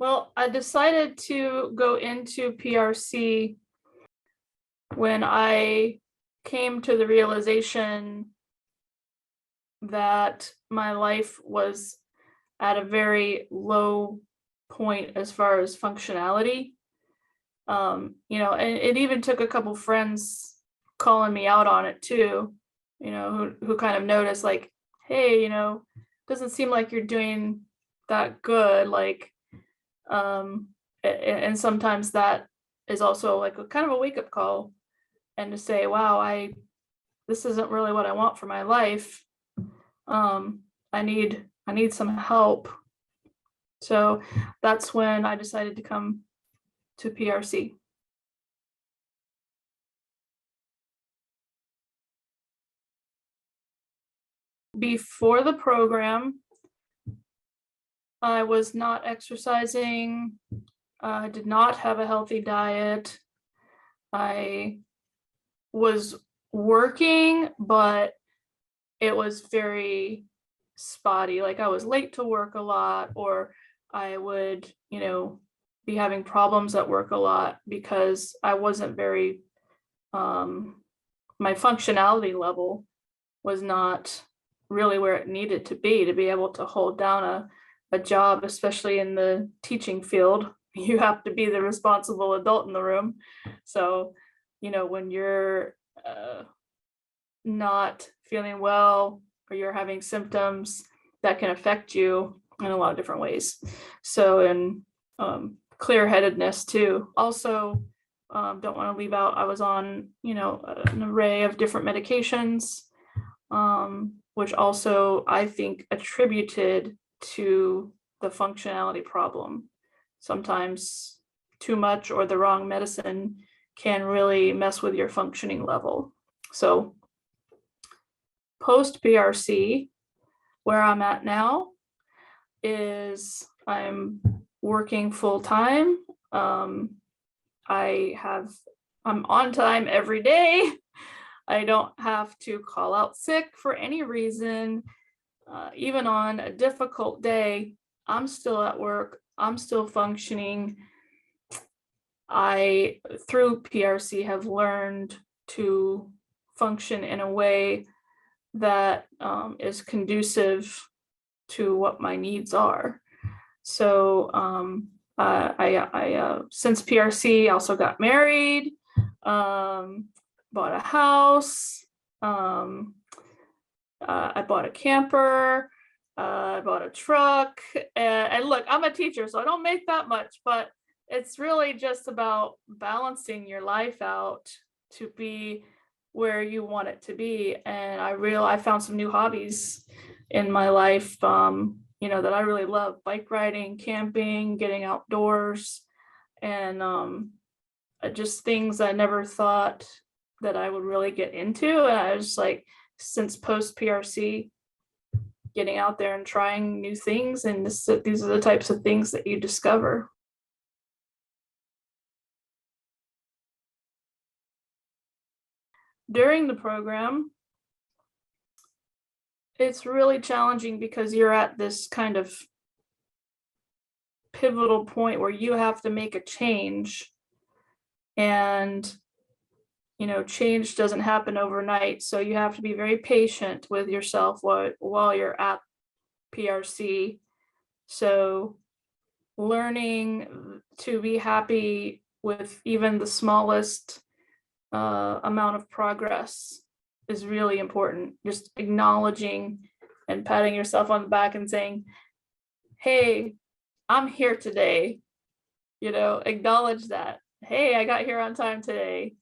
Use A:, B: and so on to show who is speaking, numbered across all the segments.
A: Well, I decided to go into PRC when I came to the realization that my life was at a very low point as far as functionality. And it even took a couple friends calling me out on it too, who kind of noticed like, hey, doesn't seem like you're doing that good. Like, and sometimes that is also like a kind of a wake-up call, and to say, wow, this isn't really what I want for my life. I need some help. So that's when I decided to come to PRC. Before the program, I was not exercising. I did not have a healthy diet. I was working, but it was very spotty. Like I was late to work a lot, or I would, be having problems at work a lot because I wasn't very, my functionality level was not really where it needed to be able to hold down a job, especially in the teaching field. You have to be the responsible adult in the room. So, when you're not feeling well or you're having symptoms, that can affect you in a lot of different ways. So, and clear-headedness too. Also, don't want to leave out, I was on, an array of different medications, which also I think attributed to the functionality problem. Sometimes too much or the wrong medicine can really mess with your functioning level. So post PRC, where I'm at now is I'm working full time. I'm on time every day. I don't have to call out sick for any reason. Even on a difficult day, I'm still at work. I'm still functioning. I, through PRC, have learned to function in a way that is conducive to what my needs are. So I since PRC, also got married, bought a house, I bought a camper, I bought a truck, and look, I'm a teacher, so I don't make that much, but it's really just about balancing your life out to be where you want it to be. And I found some new hobbies in my life, that I really love: bike riding, camping, getting outdoors, and just things I never thought that I would really get into. And I was like, since post PRC, getting out there and trying new things, and these are the types of things that you discover. During the program, it's really challenging because you're at this kind of pivotal point where you have to make a change, and change doesn't happen overnight. So you have to be very patient with yourself while you're at PRC. So learning to be happy with even the smallest amount of progress is really important. Just acknowledging and patting yourself on the back and saying, hey, I'm here today. Acknowledge that. Hey, I got here on time today.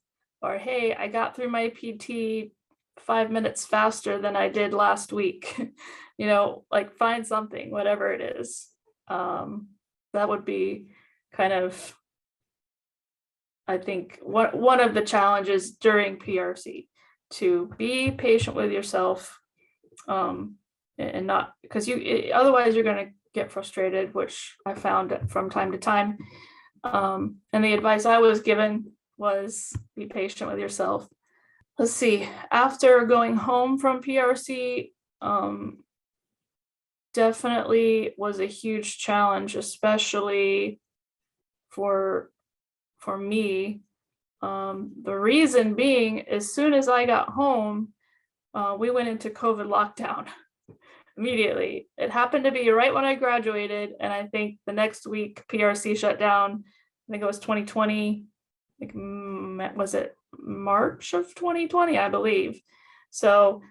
A: Or hey, I got through my PT 5 minutes faster than I did last week. Like find something, whatever it is. That would be kind of, I think, one of the challenges during PRC, to be patient with yourself, and not, because otherwise you're going to get frustrated, which I found from time to time. And the advice I was given was be patient with yourself. Let's see, after going home from PRC, definitely was a huge challenge, especially for me. The reason being, as soon as I got home, we went into COVID lockdown immediately. It happened to be right when I graduated, and I think the next week PRC shut down. I think it was 2020. Like, was it March of 2020, I believe. So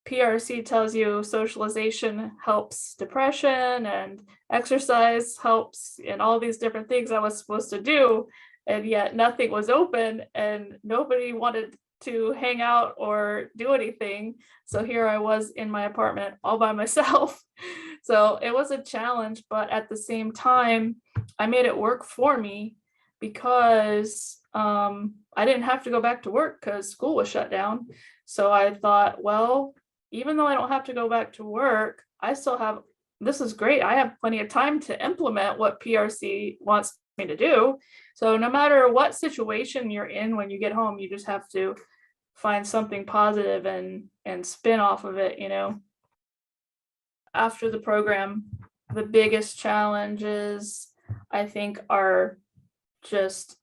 A: PRC tells you socialization helps depression and exercise helps and all these different things I was supposed to do, and yet nothing was open and nobody wanted to hang out or do anything. So here I was in my apartment all by myself. So it was a challenge, but at the same time, I made it work for me because I didn't have to go back to work because school was shut down. So I thought, well, even though I don't have to go back to work, I still have, this is great. I have plenty of time to implement what PRC wants me to do. So no matter what situation you're in when you get home, you just have to find something positive and spin off of it, After the program, the biggest challenges, I think, are just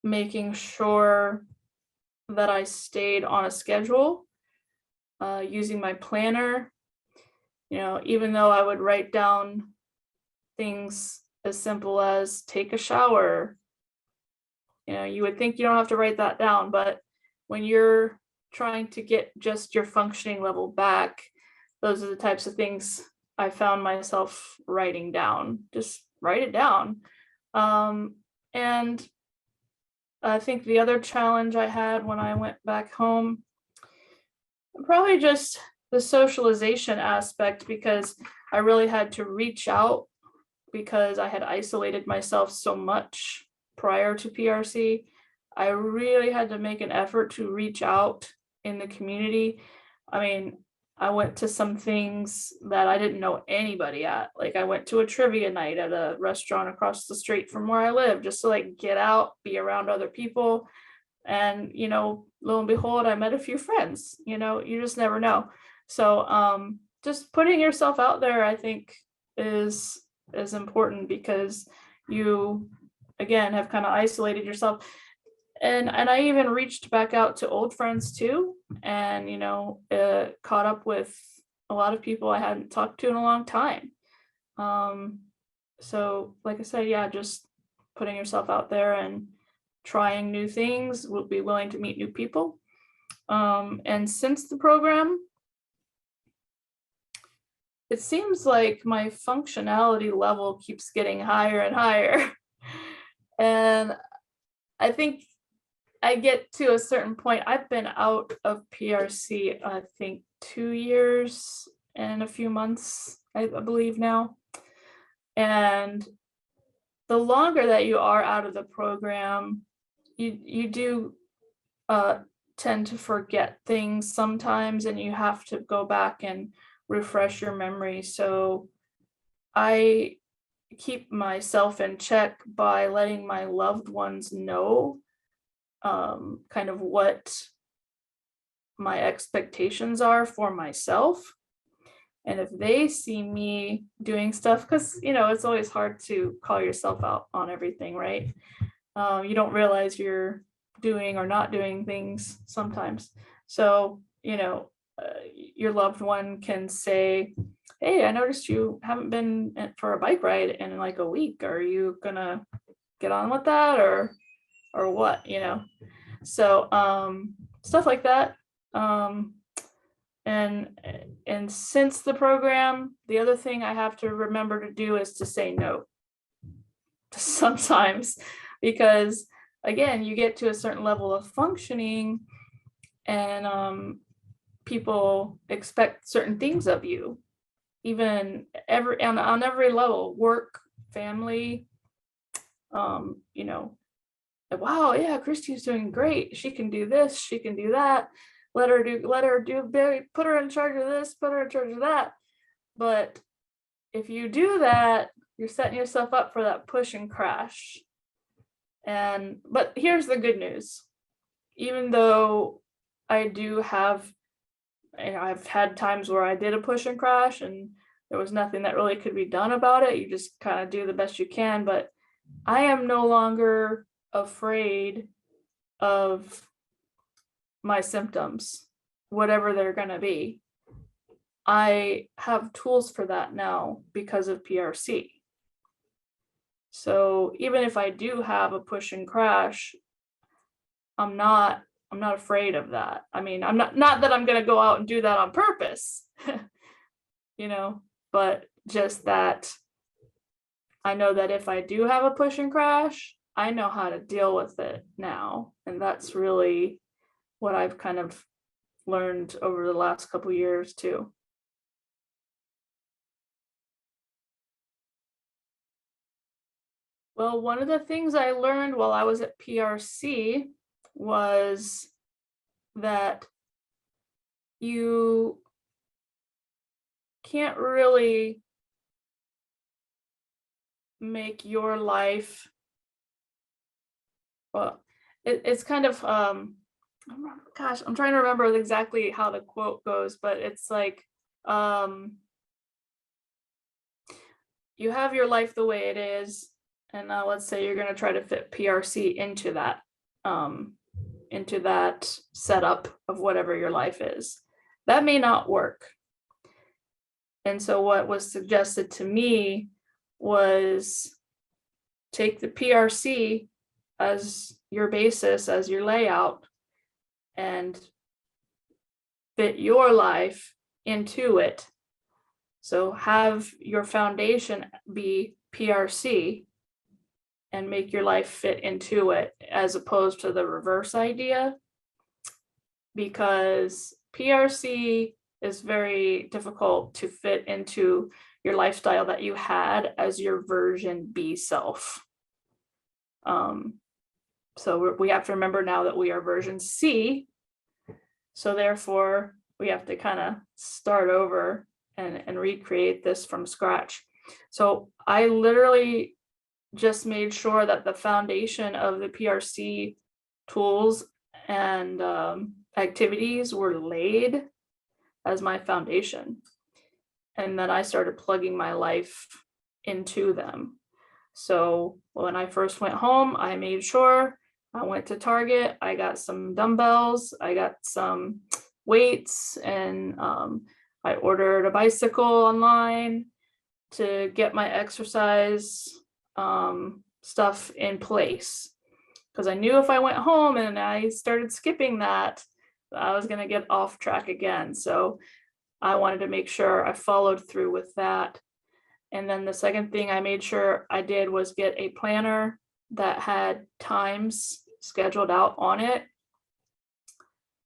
A: making sure that I stayed on a schedule, using my planner. Even though I would write down things as simple as take a shower, you would think you don't have to write that down, but when you're trying to get just your functioning level back, those are the types of things I found myself writing down. Just write it down. And I think the other challenge I had when I went back home, probably just the socialization aspect, because I really had to reach out because I had isolated myself so much prior to PRC. I really had to make an effort to reach out in the community. I mean, I went to some things that I didn't know anybody at. Like, I went to a trivia night at a restaurant across the street from where I live, just to like get out, be around other people. And, lo and behold, I met a few friends. You just never know. So just putting yourself out there, I think, is important, because you, again, have kind of isolated yourself. And I even reached back out to old friends too, and caught up with a lot of people I hadn't talked to in a long time. So like I said, yeah, just putting yourself out there and trying new things, will be willing to meet new people. And since the program, it seems like my functionality level keeps getting higher and higher. And I think I get to a certain point. I've been out of PRC, I think 2 years and a few months, I believe now. And the longer that you are out of the program, you do tend to forget things sometimes, and you have to go back and refresh your memory. So I keep myself in check by letting my loved ones know kind of what my expectations are for myself. And if they see me doing stuff, because it's always hard to call yourself out on everything, right? You don't realize you're doing or not doing things sometimes. So your loved one can say, hey, I noticed you haven't been for a bike ride in like a week. Are you gonna get on with that, or what? So stuff like that. And since the program, the other thing I have to remember to do is to say no sometimes, because again, you get to a certain level of functioning, and people expect certain things of you, even on every level, work, family. Wow, yeah, Christy's doing great. She can do this, she can do that. Let her do, put her in charge of this, put her in charge of that. But if you do that, you're setting yourself up for that push and crash. But here's the good news. Even though I do have I've had times where I did a push and crash and there was nothing that really could be done about it. You just kind of do the best you can. But I am no longer afraid of my symptoms, whatever they're going to be. I have tools for that now because of PRC. So even if I do have a push and crash, I'm not afraid of that. I mean, I'm not that I'm going to go out and do that on purpose, but just that I know that if I do have a push and crash, I know how to deal with it now. And that's really what I've kind of learned over the last couple years too. Well, one of the things I learned while I was at PRC was that you can't really make your life, well, it's kind of, gosh, I'm trying to remember exactly how the quote goes, but it's like, you have your life the way it is, and now let's say you're going to try to fit PRC into that setup of whatever your life is. That may not work. And so what was suggested to me was take the PRC as your basis, as your layout, and fit your life into it. So have your foundation be PRC and make your life fit into it, as opposed to the reverse idea, because PRC is very difficult to fit into your lifestyle that you had as your version B self. So we have to remember now that we are version C. So therefore, we have to kind of start over and recreate this from scratch. So I literally just made sure that the foundation of the PRC tools and activities were laid as my foundation. And then I started plugging my life into them. So when I first went home, I made sure I went to Target, I got some dumbbells, I got some weights, and I ordered a bicycle online to get my exercise stuff in place. Because I knew if I went home and I started skipping that, I was going to get off track again. So I wanted to make sure I followed through with that. And then the second thing I made sure I did was get a planner that had times scheduled out on it,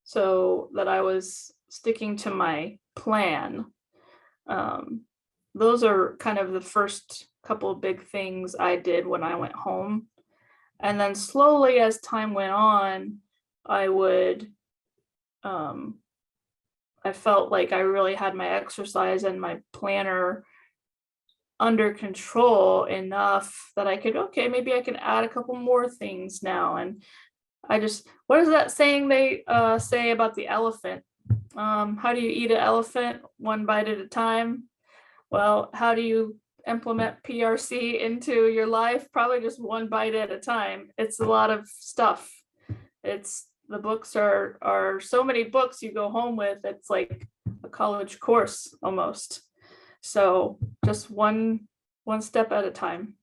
A: so that I was sticking to my plan. Those are kind of the first couple of big things I did when I went home. And then slowly as time went on, I felt like I really had my exercise and my planner under control enough that I could, okay, maybe I can add a couple more things now. And what is that saying they say about the elephant? How do you eat an elephant? One bite at a time. Well, how do you implement PRC into your life? Probably just one bite at a time. It's a lot of stuff. The books are so many books you go home with. It's like a college course almost. So just one step at a time.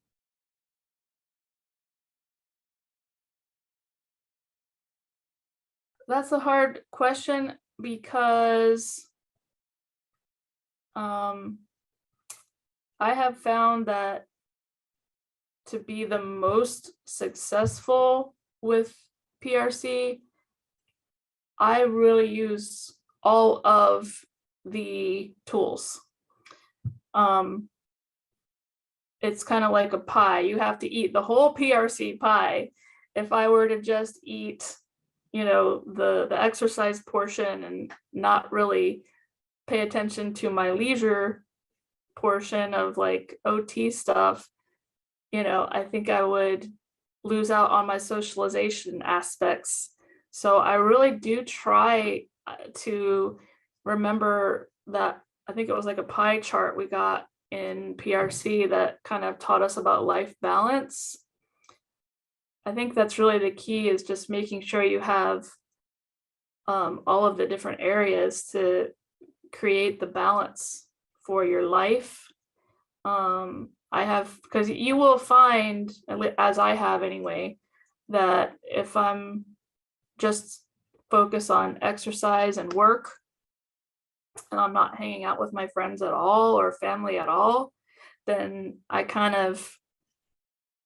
A: That's a hard question because I have found that to be the most successful with PRC, I really use all of the tools. It's kind of like a pie. You have to eat the whole PRC pie. If I were to just eat, the exercise portion and not really pay attention to my leisure portion of like OT stuff, I think I would lose out on my socialization aspects. So I really do try to remember that I think it was like a pie chart we got in PRC that kind of taught us about life balance. I think that's really the key, is just making sure you have all of the different areas to create the balance for your life. I have, because you will find, as I have anyway, that if I'm just focused on exercise and work, and I'm not hanging out with my friends at all or family at all, then I kind of,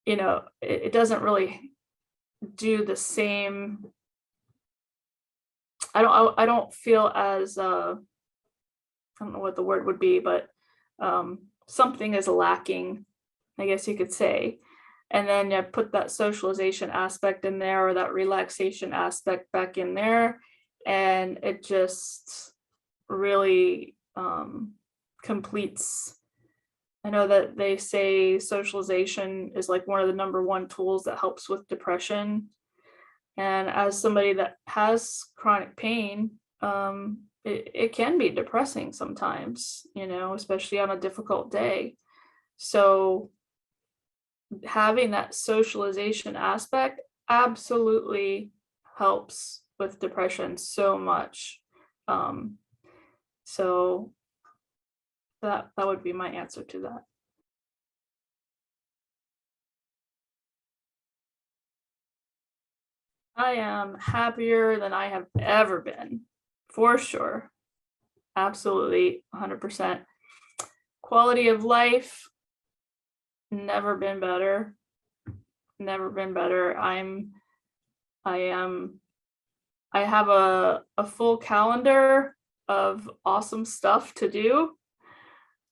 A: it doesn't really do the same. I don't feel as I don't know what the word would be, but something is lacking, I guess you could say. And then you put that socialization aspect in there, or that relaxation aspect back in there, and it just really completes. I know that they say socialization is like one of the number one tools that helps with depression. And as somebody that has chronic pain, it can be depressing sometimes, especially on a difficult day. So having that socialization aspect absolutely helps with depression so much. So that would be my answer to that. I am happier than I have ever been, for sure. Absolutely, 100%. Quality of life, never been better. Never been better. I have a full calendar of awesome stuff to do.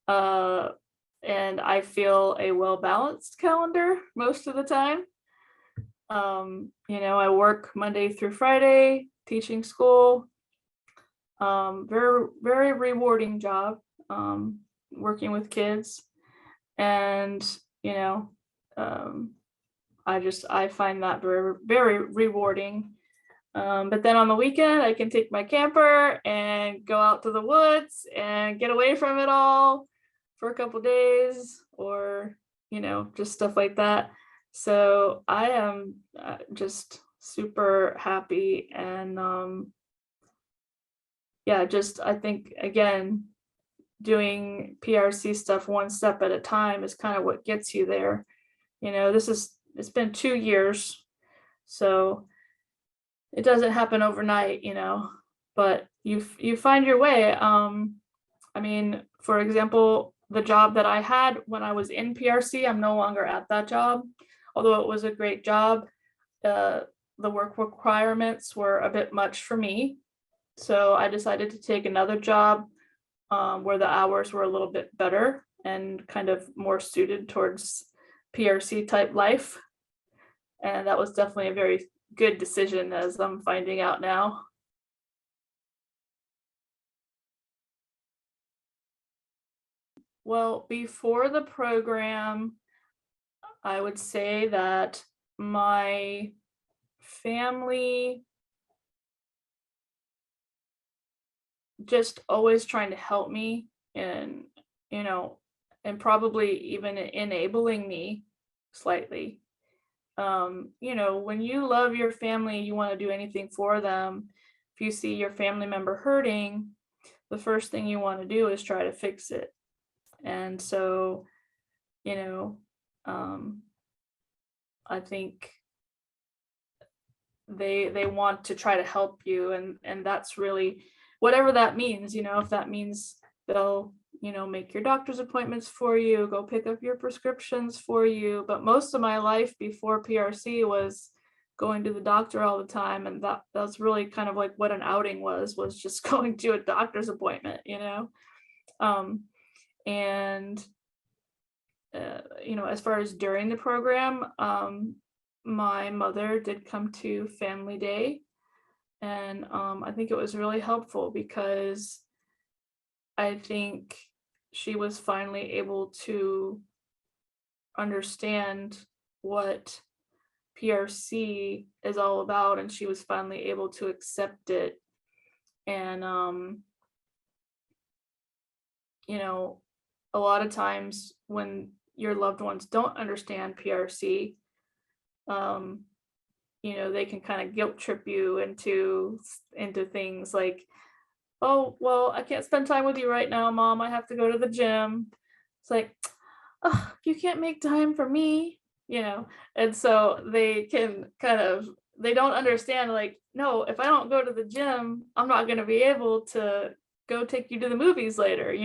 A: And I feel a well-balanced calendar most of the time. I work Monday through Friday, teaching school. Very, very rewarding job, working with kids. And, I find that very, very rewarding. But then on the weekend, I can take my camper and go out to the woods and get away from it all for a couple days, or, just stuff like that. So I am just super happy. And I think, again, doing PRC stuff one step at a time is kind of what gets you there. It's been 2 years, so it doesn't happen overnight, but you find your way. For example, the job that I had when I was in PRC, I'm no longer at that job, although it was a great job. The work requirements were a bit much for me, so I decided to take another job where the hours were a little bit better and kind of more suited towards PRC type life. And that was definitely a very good decision, as I'm finding out now. Well, before the program, I would say that my family just always trying to help me, and and probably even enabling me slightly. When you love your family, you want to do anything for them. If you see your family member hurting, the first thing you want to do is try to fix it. And so, I think they want to try to help you, and that's really, whatever that means, if that means they'll make your doctor's appointments for you, go pick up your prescriptions for you. But most of my life before PRC was going to the doctor all the time, and that's really kind of like what an outing was just going to a doctor's appointment. And as far as during the program, my mother did come to Family Day, and I think it was really helpful, because I think she was finally able to understand what PRC is all about, and she was finally able to accept it. And you know, a lot of times when your loved ones don't understand PRC, um, they can kind of guilt trip you into things like, oh, well, I can't spend time with you right now, mom. I have to go to the gym. It's like, oh, you can't make time for me, you know? And so they don't understand, like, no, if I don't go to the gym, I'm not going to be able to go take you to the movies later.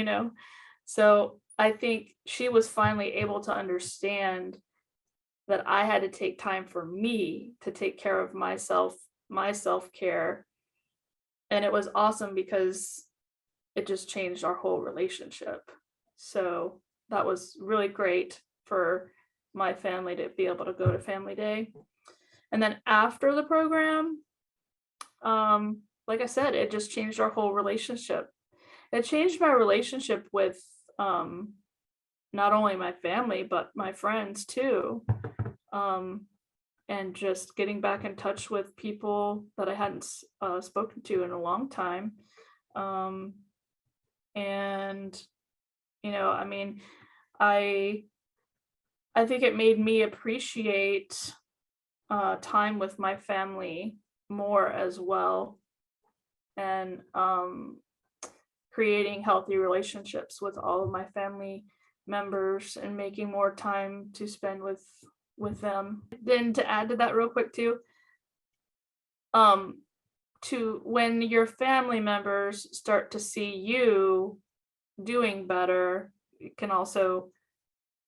A: So I think she was finally able to understand that I had to take time for me to take care of myself, my self care. And it was awesome because it just changed our whole relationship. So that was really great for my family to be able to go to family day. And then after the program, like I said, it just changed our whole relationship. It changed my relationship with not only my family, but my friends too. And just getting back in touch with people that I hadn't spoken to in a long time. And I mean, I think it made me appreciate time with my family more as well, and creating healthy relationships with all of my family members and making more time to spend with them. Then to add to that real quick too, to when your family members start to see you doing better, it can also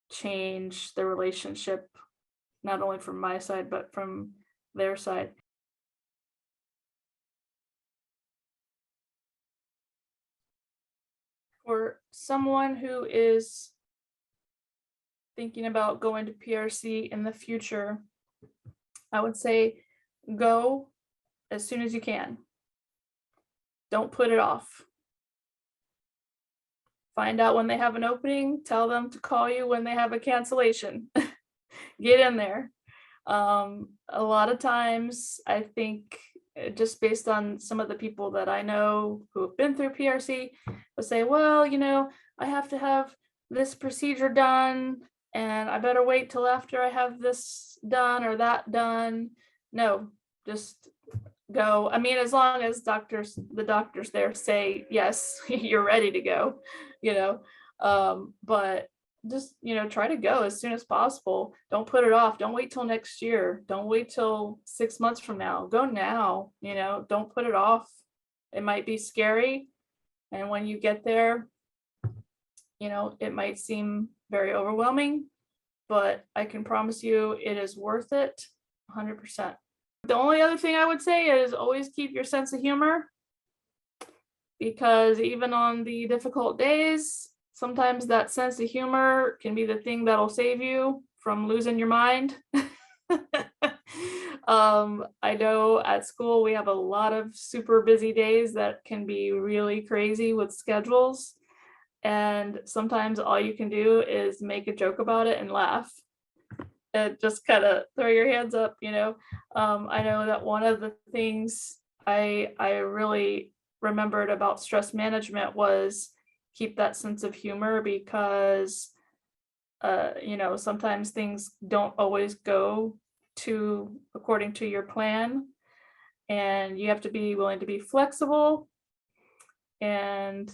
A: change the relationship, not only from my side, but from their side. For someone who is thinking about going to PRC in the future, I would say go as soon as you can. Don't put it off. Find out when they have an opening, tell them to call you when they have a cancellation. Get in there. A lot of times, I think, just based on some of the people that I know who have been through PRC, will say, well, I have to have this procedure done, and I better wait till after I have this done or that done. No, just go. I mean, as long as the doctors there say, yes, you're ready to go, but just, try to go as soon as possible. Don't put it off. Don't wait till next year. Don't wait till 6 months from now. Go now, don't put it off. It might be scary. And when you get there, it might seem very overwhelming, but I can promise you it is worth it 100%. The only other thing I would say is always keep your sense of humor, because even on the difficult days, sometimes that sense of humor can be the thing that'll save you from losing your mind. I know at school we have a lot of super busy days that can be really crazy with schedules. And sometimes all you can do is make a joke about it and laugh. And just kind of throw your hands up. I know that one of the things I really remembered about stress management was keep that sense of humor, because sometimes things don't always go according to your plan, and you have to be willing to be flexible. And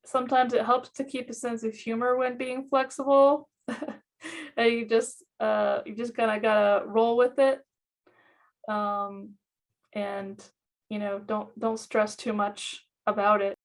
A: sometimes it helps to keep a sense of humor when being flexible. And you just kind of gotta roll with it, and don't stress too much about it.